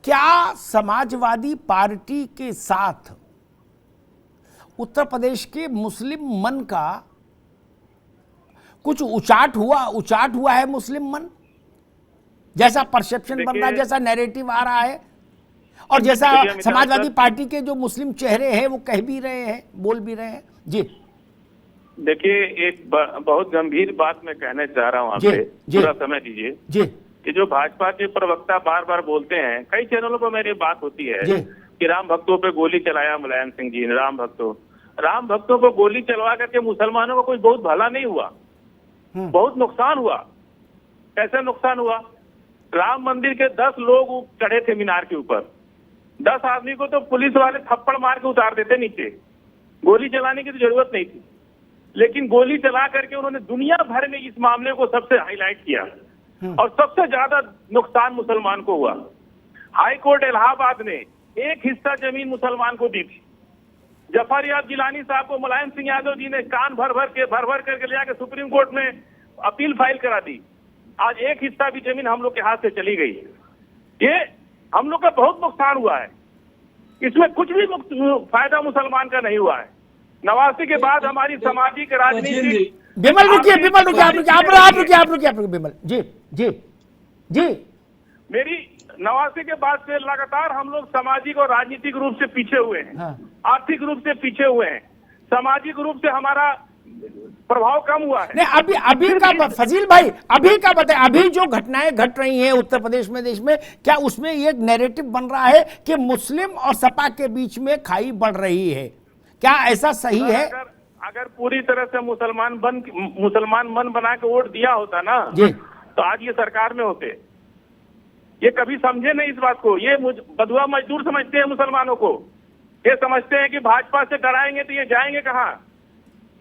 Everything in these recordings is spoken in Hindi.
क्या समाजवादी पार्टी के साथ उत्तर प्रदेश के मुस्लिम मन का कुछ उचाट हुआ है? मुस्लिम मन जैसा परसेप्शन बन रहा है, जैसा नैरेटिव आ रहा है, और जैसा समाजवादी पार्टी के जो मुस्लिम चेहरे हैं वो कह भी रहे हैं, बोल भी रहे हैं। जी देखिए, एक बहुत गंभीर बात मैं कहना चाह रहा हूँ आपसे, पूरा समय दीजिए जी। कि जो भाजपा के प्रवक्ता बार बार बोलते हैं, कई चैनलों पर मेरी बात होती है कि राम भक्तों पे गोली चलाया मुलायम सिंह जी ने। राम भक्तों को गोली चलवा करके मुसलमानों को कोई बहुत भला नहीं हुआ, बहुत नुकसान हुआ। कैसे नुकसान हुआ? राम मंदिर के 10 लोग चढ़े थे मीनार के ऊपर, 10 आदमी को तो पुलिस वाले थप्पड़ मार के उतार देते नीचे, गोली चलाने की तो जरूरत नहीं थी। लेकिन गोली चला करके उन्होंने दुनिया भर में इस मामले को सबसे हाईलाइट किया, और सबसे ज्यादा नुकसान मुसलमान को हुआ। हाई कोर्ट इलाहाबाद ने एक हिस्सा जमीन मुसलमान को दी थी। जफर याद जिलानी साहब को मुलायम सिंह यादव जी ने कान भर भर करके ले जाकर सुप्रीम कोर्ट में अपील फाइल करा दी। आज एक हिस्सा भी जमीन हम लोग के हाथ से चली गई। ये हम लोग का बहुत नुकसान हुआ है, इसमें कुछ भी फायदा मुसलमान का नहीं हुआ है। 89 के बाद हमारी सामाजिक राजनीति। बिमल रुकिए, बिमल जी। मेरी 89 के बाद से लगातार हम लोग सामाजिक और राजनीतिक रूप से पीछे हुए हैं। हाँ। आर्थिक रूप से पीछे हुए हैं, सामाजिक रूप से हमारा प्रभाव कम हुआ है। नहीं, अभी का फजील भाई, अभी का बताए, अभी जो घटनाएं घट रही हैं उत्तर प्रदेश में, देश में, क्या उसमें ये एक बन रहा है कि मुस्लिम और सपा के बीच में खाई बढ़ रही है? क्या ऐसा सही है? अगर पूरी तरह से मुसलमान मन बना के वोट दिया होता ना तो आज ये सरकार में होते। ये कभी समझे नहीं इस बात को। ये बदुआ मजदूर समझते हैं मुसलमानों को। ये समझते हैं कि भाजपा से डराएंगे तो ये जाएंगे कहाँ,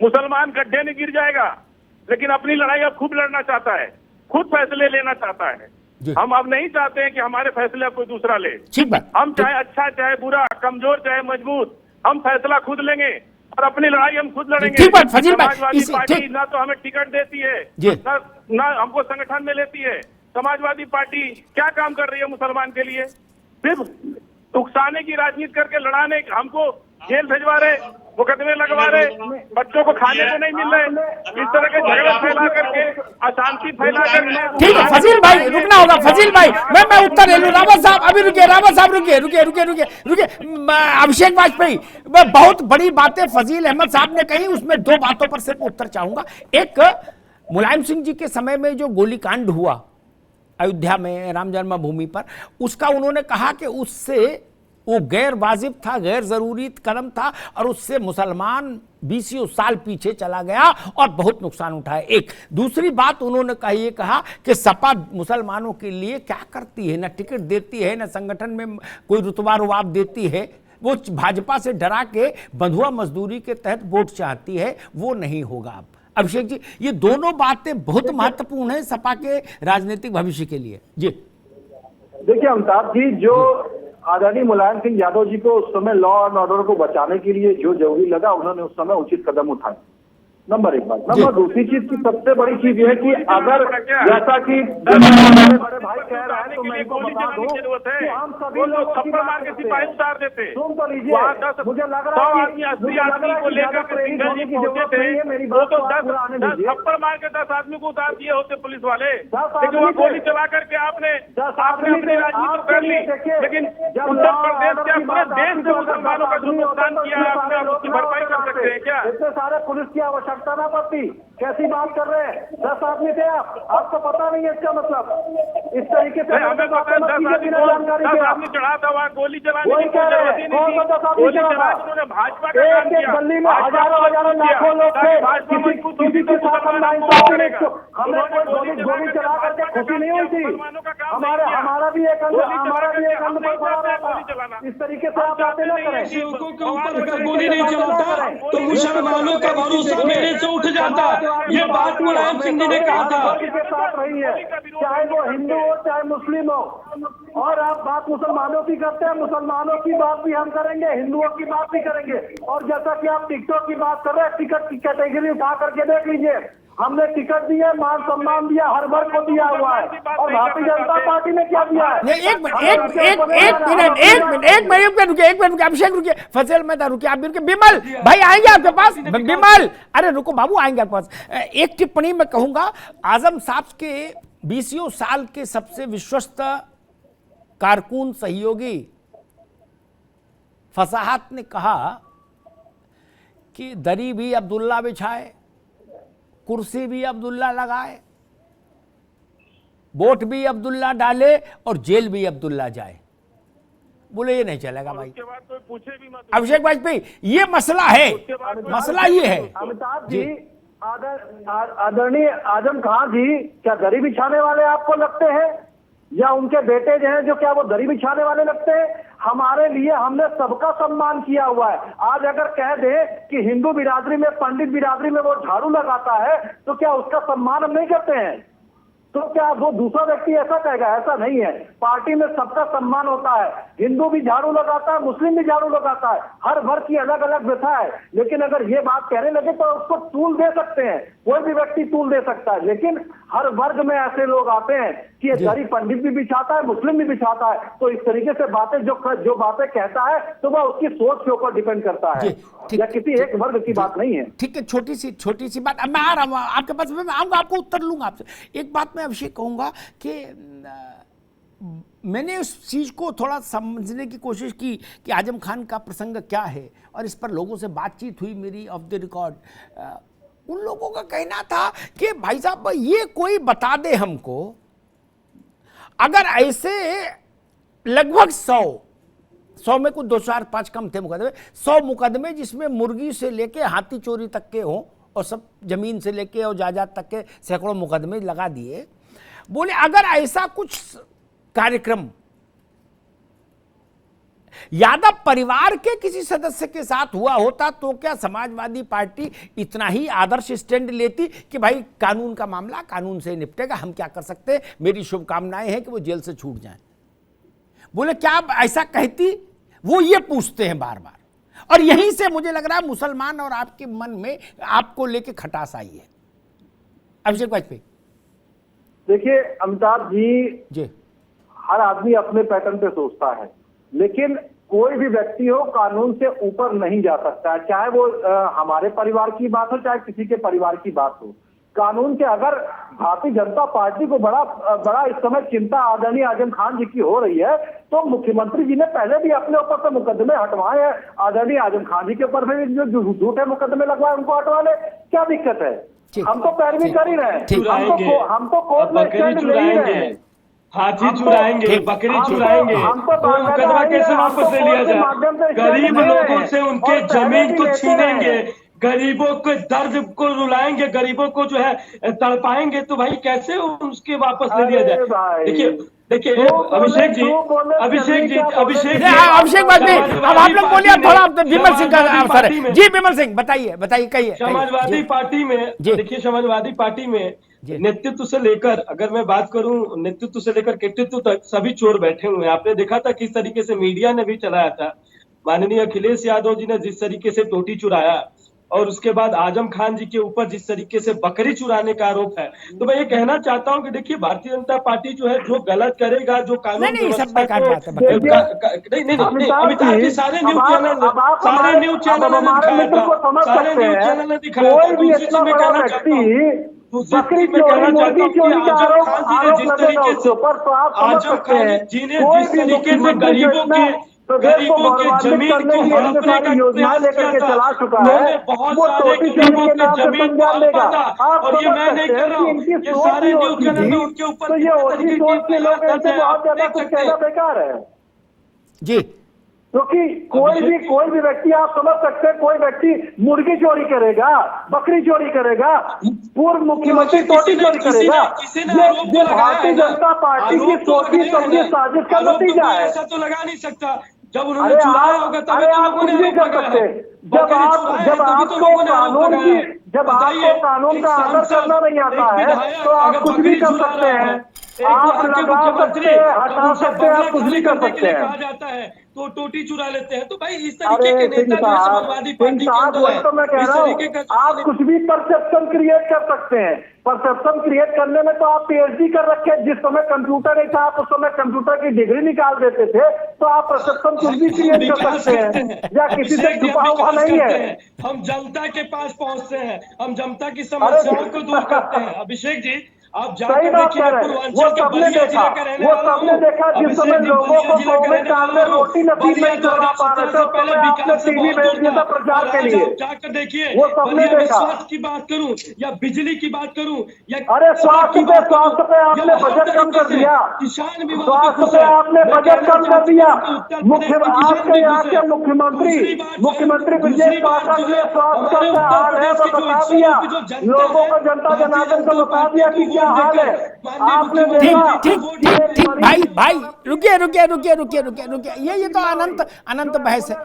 मुसलमान गड्ढे में गिर जाएगा। लेकिन अपनी लड़ाई अब खुद लड़ना चाहता है, खुद फैसले लेना चाहता है। हम अब नहीं चाहते हैं कि हमारे फैसले कोई दूसरा ले। हम चाहे अच्छा चाहे बुरा, कमजोर चाहे मजबूत, हम फैसला खुद लेंगे और अपनी लड़ाई हम खुद लड़ेंगे। समाजवादी पार्टी ना तो हमें टिकट देती है, ना हमको संगठन में लेती है। समाजवादी पार्टी क्या काम कर रही है मुसलमान के लिए? सिर्फ उकसाने की राजनीति करके लड़ाने, हमको जेल भिजवा रहे, मुकदमे लगवा रहे, बच्चों को खाने को नहीं मिल रहे, इस तरह के झगड़े फैला करके, अशांति फैला करके। ठीक है फजील भाई, रुकना होगा फजील भाई, मैं उत्तर ले लूं। रावत साहब अभी रुकिए, रावत साहब रुकिए। अभिषेक वाजपेयी, बहुत बड़ी बातें फजील अहमद साहब ने कही, उसमें 2 बातों पर सिर्फ उत्तर चाहूंगा। एक, मुलायम सिंह जी के समय में जो गोलीकांड हुआ अयोध्या में राम जन्मभूमि पर, उसका उन्होंने कहा कि उससे वो गैर वाजिब था, गैर जरूरी कदम था, और उससे मुसलमान 20 साल पीछे चला गया और बहुत नुकसान उठाया। एक दूसरी बात उन्होंने कहा कि सपा मुसलमानों के लिए क्या करती है, न टिकट देती है, न संगठन में कोई रुतबा रुआब देती है। वो भाजपा से डरा के बंधुआ मजदूरी के तहत वोट चाहती है, वो नहीं होगा। अब अभिषेक जी, ये दोनों बातें बहुत महत्वपूर्ण है सपा के राजनीतिक भविष्य के लिए। जी देखिए अमिताभ जी, जो आदरणीय मुलायम सिंह यादव जी को उस समय लॉ एंड ऑर्डर को बचाने के लिए जो जरूरी लगा, उन्होंने उस समय उचित कदम उठाए। नंबर 1 बात। नंबर दूसरी चीज की सबसे बड़ी चीज ये है कि अगर जैसा कि बड़े भाई कह रहे हैं तो मैं इनको बता दूं कि हम सभी लोग थप्पड़ मार के सिपाही उतार देते। सुन तो लीजिए, मुझे लग रहा है कि थप्पड़ मार के 10 आदमी को उतार दिए होते पुलिस वाले, लेकिन वो गोली चला करके आपने अपनी राजनीति कर ली। लेकिन उत्तर प्रदेश के पूरे देश में मुसलमानों का जो नुकसान किया है, आपने उसकी भरपाई कर सकते हैं क्या? इतने सारे पुलिस की आवश्यकता ना पड़ती। कैसी बात कर रहे हैं? 10 आदमी थे आपको पता नहीं है इसका मतलब? इस तरीके से हमें पता है 10 आदमी चढ़ा था, वहाँ गोली चलाने की कोई जरूरत ही नहीं थी। गोली चला उन्होंने भाजपा का काम किया। गली में हजारों लाखों लोग थे, किसी के साथ हमने गोली चला करके खुशी नहीं हुई थी। हमारा भी एक इस तरीके से आप बातें न करें। गोली नहीं चलाता तो मुसलमानों का भरोसा मेरे से उठ जाता। ये बात मुलायम सिंह जी ने कहा था। के साथ रही है, चाहे वो हिंदू हो चाहे मुस्लिम हो। और आप बात मुसलमानों की करते हैं, मुसलमानों की बात भी हम करेंगे, हिंदुओं की बात भी करेंगे। और जैसा कि आप टिकटों की बात कर रहे हैं, टिकट की कैटेगरी उठा करके देख लीजिए, हमने टिकट दिया, मान सम्मान दिया, हर वर्ग को दिया हुआ है। और भारतीय जनता पार्टी ने क्या दिया है? नहीं, एक मिनट रुकिए, अभिषेक रुकिए, फैसल में था, रुकिए, आप रुकिए, विमल भाई आएंगे आपके पास, विमल, अरे रुको बाबू, आएंगे आपके पास। एक टिप्पणी मैं कहूंगा, आजम साहब के 20 साल के सबसे विश्वस्त कारकुन सहयोगी फसाहत ने कहा कि दरी भी अब्दुल्ला बिछाए, कुर्सी भी अब्दुल्ला लगाए, वोट भी अब्दुल्ला डाले और जेल भी अब्दुल्ला जाए। बोले ये नहीं चलेगा भाई। उसके बाद कोई पूछे भी मत। अभिषेक वाजपेयी, ये मसला है, मसला ये है। अमिताभ जी, आदरणीय आजम खान जी, क्या दरी बिछाने वाले आपको लगते हैं, या उनके बेटे जो हैं जो क्या वो दरी बिछाने वाले लगते हैं? हमारे लिए हमने सबका सम्मान किया हुआ है। आज अगर कह दे कि हिंदू बिरादरी में, पंडित बिरादरी में वो झाड़ू लगाता है, तो क्या उसका सम्मान हम नहीं करते हैं? तो क्या वो दूसरा व्यक्ति ऐसा कहेगा? ऐसा नहीं है। पार्टी में सबका सम्मान होता है। हिंदू भी झाड़ू लगाता है, मुस्लिम भी झाड़ू लगाता है, हर वर्ग की अलग अलग व्यथा है। लेकिन अगर ये बात कहने लगे तो उसको टूल दे सकते हैं, कोई भी व्यक्ति टूल दे सकता है। लेकिन हर वर्ग में ऐसे लोग आते हैं कि ये दरी पंडित भी बिछाता है, मुस्लिम भी बिछाता है। तो इस तरीके से बातें जो बातें कहता है, तो वह उसकी सोच के ऊपर डिपेंड करता है, या किसी एक वर्ग की बात नहीं है। ठीक है, छोटी सी बात। अब मैं आ रहा हूं आपके पास, मैं आऊंगा, आपको उत्तर लूंगा आपसे। एक बात मैं अभिषेक कहूंगा कि मैंने उस चीज को थोड़ा समझने की कोशिश की कि आजम खान का प्रसंग क्या है, और इस पर लोगों से बातचीत हुई मेरी ऑफ द रिकॉर्ड। उन लोगों का कहना था कि भाई साहब ये कोई बता दे हमको, अगर ऐसे लगभग 100 में कुछ 2, 4, 5 कम थे मुकदमे, 100 मुकदमे जिसमें मुर्गी से लेके हाथी चोरी तक के हों, और सब जमीन से लेके और जायदाद तक के सैकड़ों मुकदमे लगा दिए। बोले अगर ऐसा कुछ कार्यक्रम यादव परिवार के किसी सदस्य के साथ हुआ होता तो क्या समाजवादी पार्टी इतना ही आदर्श स्टैंड लेती कि भाई कानून का मामला कानून से निपटेगा, हम क्या कर सकते हैं, मेरी शुभकामनाएं हैं कि वो जेल से छूट जाएं। बोले क्या आप ऐसा कहती? वो ये पूछते हैं बार बार, और यहीं से मुझे लग रहा है मुसलमान और आपके मन में आपको लेके खटास आई है। अभिषेक वाजपेयी, देखिए अमिताभ जी, हर आदमी अपने पैटर्न पे सोचता है, लेकिन कोई भी व्यक्ति हो कानून से ऊपर नहीं जा सकता है, चाहे वो हमारे परिवार की बात हो, चाहे किसी के परिवार की बात हो। कानून के अगर भारतीय जनता पार्टी को बड़ा इस समय चिंता आदरणीय आजम खान जी की हो रही है, तो मुख्यमंत्री जी ने पहले भी अपने ऊपर से मुकदमे हटवाए हैं। आदरणीय आजम खान जी के ऊपर भी जो झूठे मुकदमे लगवाए उनको हटवा ले, क्या दिक्कत है? हम तो पैरवी कर ही रहे हैं, हम तो कोर्ट में स्टैंड ले ही रहे हैं। हाथी चुराएंगे, बकरी चुराएंगे, तो मुकदमा कैसे वापस ले लिया जाए? गरीब लोगों से उनके जमीन को छीनेंगे, गरीबों के दर्द को रुलाएंगे, गरीबों को जो है तड़पाएंगे, तो भाई कैसे उसके वापस ले लिया जाए? देखिए अभिषेक वाजपेयी, अब आप लोग बोलिए थोड़ा, विमल सिंह का अवसर है। जी विमल सिंह, बताइए कहिए। समाजवादी पार्टी में देखिए, समाजवादी पार्टी में नेतृत्व से लेकर, अगर मैं बात करूं नेतृत्व से लेकर कृतित्व तक सभी चोर बैठे हुए हैं। आपने देखा था किस तरीके से मीडिया ने भी चलाया था, माननीय अखिलेश यादव जी ने जिस तरीके से टोटी चुराया, और उसके बाद आजम खान जी के ऊपर जिस तरीके से बकरी चुराने का आरोप है। तो मैं ये कहना चाहता हूं कि देखिए भारतीय जनता पार्टी जो है, जो गलत करेगा, जो कानून नहीं, अमिताभ जी सारे न्यूज चैनल ने दिखाया। दूसरी चीज मैं कहना चाहता हूँ कि जिस तरीके से आजम खान जी ने जिस तरीके से गरीबों के जमीन को हड़पने का प्रयास किया था, उन्होंने बहुत सारे गरीबों के जमीन को हड़पा था। और ये मैं नहीं कह रहा हूँ, ये सारे न्यूज चैनल में उनके ऊपर बेकार है जी। क्योंकि कोई भी व्यक्ति, आप समझ सकते हैं, कोई व्यक्ति मुर्गी चोरी करेगा, बकरी चोरी करेगा, पूर्व मुख्यमंत्री चोरी करेगा, ये भारतीय जनता पार्टी की सोची समझी साजिश का नतीजा है। ऐसा तो लगा नहीं सकता, जब उन्होंने चुराया होगा तभी तो लोगों ने कर सकते। जब आपको कानून का आदर करना नहीं आता है, तो आप कुछ भी कर सकते हैं। एक आप वहाँ के लगा मुख्यमंत्री, सकते हैं, हटा उनसे सकते हैं, बंगला आप कुछ खाली भी कर करने के सकते लिए हैं। कहा जाता है तो टोटी चुरा लेते हैं। तो भाई इस अरे तरीके के सिंह नेता जो है साहब, समाजवादी सिंह पार्टी के साहब, अंदर वही है, तो मैं कह इस रहा हूँ, तरीके का आप कुछ भी परसेप्शन क्रिएट कर सकते हैं। परसेप्शन क्रिएट करने में तो आप पीएचडी कर रखे हैं। जिस समय कंप्यूटर नहीं था, आप उस समय कंप्यूटर की डिग्री निकाल देते थे, तो आप परसेप्शन कुछ भी हम क्रिएट कर विकास सकते करते हैं, हैं या किसी से अभिषेक जी, हम छुपा हुआ विकास नहीं करते है। हैं, हम जनता के पास पहुंचते हैं, हम जनता की समस्याओं को दूर करते हैं। अभिषेक जी आप सही जाकर बात देखिए, कह मैं रहे हैं, वो पूर्वांचल के सबने बलिया देखा, जिले का रहने वो वाला सबने हूँ। देखा। जिस समय अभिषेक जी लोगों बलिया को जिले का कोविड रहने काल वाला में हूँ। रोटी नसीब बलिया नहीं कर पा रहे 2017 थे, से उस पहले समय आपने विकास से टीवी बहुत भेज दूर दिया था, था प्रचार और के आज लिए। आप जाकर देखिए वो सबने बलिया में देखा। स्वास्थ्य की बात करूं या बिजली की बात करूं या अरे सड़क स्वास्थ्य की पे बात करूं आपने या हर बजट कम तरीके कर से दिया। किसान भी वहां पे स्वास्थ्य खुश पे है। आपने मैं बजट कहना कम कर चाहता दिया। हूं कि उत्तर प्रदेश के किसान आपके भी यहाँ खुश के है। मुख्यमंत्री दूसरी बात जो है, विजय पाठक जो ने है स्वास्थ्य का हमारे क्या उत्तर हाल है प्रदेश वो की जो बता हिस्सों दिया। की जो जनता लोगों है, को, जनता भारतीय जनार्दन को जनता बता पार्टी दिया को कि क्या वोट हाल देकर है। माननीय आपने मुख्यमंत्री ठीक देखा। जी को ठीक वोट ठीक देकर ठीक भाई भाई रुकिए रुकिए रुकिए रुकिए रुकिए रुकिए रुकिए ये तो अनंत अनंत बहस है।